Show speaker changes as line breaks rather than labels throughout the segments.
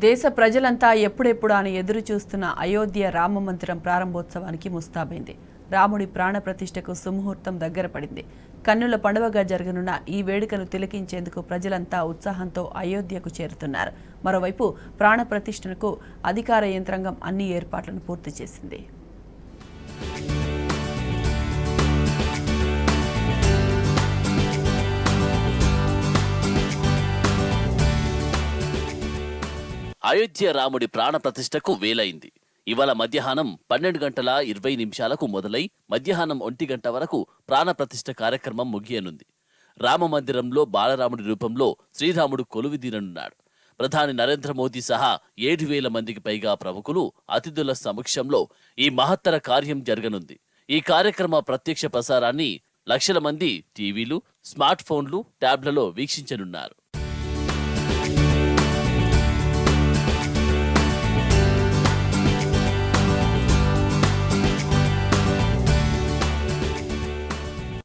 దేశ ప్రజలంతా ఎప్పుడెప్పుడు అని ఎదురు చూస్తున్న అయోధ్య రామ మందిరం ప్రారంభోత్సవానికి ముస్తాబైంది. రాముడి ప్రాణ ప్రతిష్టకు సుముహూర్తం దగ్గర పడింది. కన్నుల పండువగా జరగనున్న ఈ వేడుకను తిలకించేందుకు ప్రజలంతా ఉత్సాహంతో అయోధ్యకు చేరుతున్నారు. మరోవైపు ప్రాణ ప్రతిష్టకు అధికార యంత్రాంగం అన్ని ఏర్పాట్లను పూర్తి చేసింది.
అయోధ్య రాముడి ప్రాణ ప్రతిష్టకు వేలైంది. ఇవాళ మధ్యాహ్నం 12:20 మొదలై మధ్యాహ్నం 1 గంట వరకు ప్రాణ ప్రతిష్ఠ కార్యక్రమం ముగియనుంది. రామ మందిరంలో బాలరాముడి రూపంలో శ్రీరాముడు కొలువుదీరనున్నాడు. ప్రధాని నరేంద్ర మోదీ సహా 7,000 మందికి పైగా ప్రముఖులు అతిథుల సమక్షంలో ఈ మహత్తర కార్యం జరగనుంది. ఈ కార్యక్రమ ప్రత్యక్ష ప్రసారాన్ని లక్షల మంది టీవీలు, స్మార్ట్ ఫోన్లు, ట్యాబ్లలో వీక్షించనున్నారు.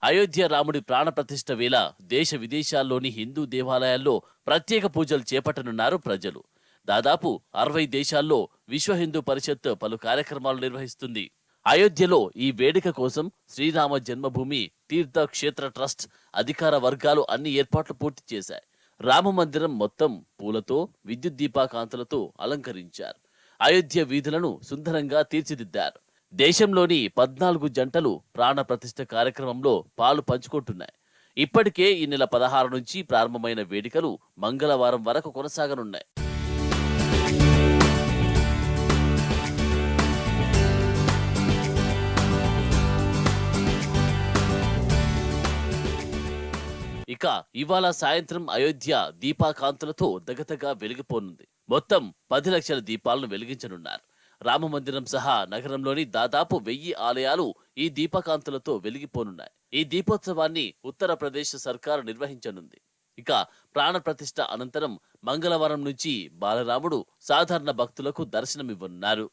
అయోధ్య రాముడి ప్రాణ ప్రతిష్ఠ వేళ దేశ విదేశాల్లోని హిందూ దేవాలయాల్లో ప్రత్యేక పూజలు చేపట్టనున్నారు ప్రజలు. దాదాపు 60 దేశాల్లో విశ్వ హిందూ పరిషత్ పలు కార్యక్రమాలు నిర్వహిస్తుంది. అయోధ్యలో ఈ వేడుక కోసం శ్రీరామ జన్మభూమి తీర్థ క్షేత్ర ట్రస్ట్ అధికార వర్గాలు అన్ని ఏర్పాట్లు పూర్తి చేశాయి. రామ మందిరం మొత్తం పూలతో, విద్యుత్ దీపాకాంతులతో అలంకరించారు. అయోధ్య వీధులను సుందరంగా తీర్చిదిద్దారు. దేశంలోని 14 జంటలు ప్రాణ ప్రతిష్ఠ కార్యక్రమంలో పాలు పంచుకుంటున్నాయి. ఇప్పటికే ఈ నెల 16 నుంచి ప్రారంభమైన వేడుకలు మంగళవారం వరకు కొనసాగనున్నాయి. ఇక ఇవాళ సాయంత్రం అయోధ్య దీపాకాంతులతో దగదగా వెలిగిపోనుంది. మొత్తం 10 లక్షల దీపాలను వెలిగించనున్నారు. రామ మందిరం సహా నగరంలోని దాదాపు 1000 ఆలయాలు ఈ దీపకాంతులతో వెలిగిపోనున్నాయి. ఈ దీపోత్సవాన్ని ఉత్తరప్రదేశ్ సర్కారు నిర్వహించనుంది. ఇక ప్రాణ ప్రతిష్ఠ అనంతరం మంగళవారం నుంచి బాలరాముడు సాధారణ భక్తులకు దర్శనమివ్వనున్నారు.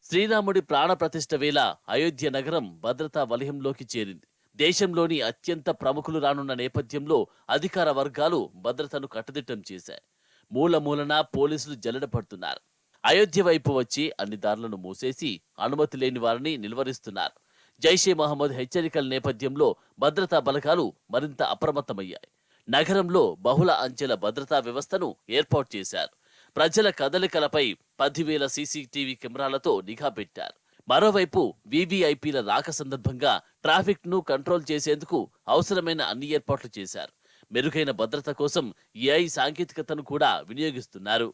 శ్రీరాముడి ప్రాణ ప్రతిష్ఠ వేళ అయోధ్య నగరం భద్రతా వలయంలోకి చేరింది. దేశంలోని అత్యంత ప్రముఖులు రానున్న నేపథ్యంలో అధికార వర్గాలు భద్రతను కట్టుదిట్టం చేశాయి. మూలమూలన పోలీసులు జల్లెడ పడుతున్నారు. అయోధ్య వైపు వచ్చి అన్ని దారులను మూసేసి అనుమతి లేని వారిని నిలువరిస్తున్నారు. జైషే మహమ్మద్ హెచ్చరికల నేపథ్యంలో భద్రతా బలగాలు మరింత అప్రమత్తమయ్యాయి. నగరంలో బహుళ అంచెల భద్రతా వ్యవస్థను ఏర్పాటు చేశారు. ప్రజల కదలికలపై 10,000 సీసీటీవీ కెమెరాలతో నిఘా పెట్టారు. మరోవైపు వీవీఐపీల రాక సందర్భంగా ట్రాఫిక్ ను కంట్రోల్ చేసేందుకు అవసరమైన అన్ని ఏర్పాట్లు చేశారు. మెరుగైన భద్రత కోసం ఏఐ సాంకేతికతను కూడా వినియోగిస్తున్నారు.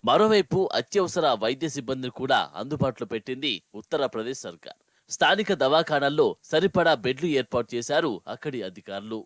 మరోవైపు అత్యవసర వైద్య సిబ్బందిని కూడా అందుబాటులో పెట్టింది ఉత్తరప్రదేశ్ సర్కార్. స్థానిక దవాఖానాల్లో సరిపడా బెడ్లు ఏర్పాటు చేశారు అక్కడి అధికారులు.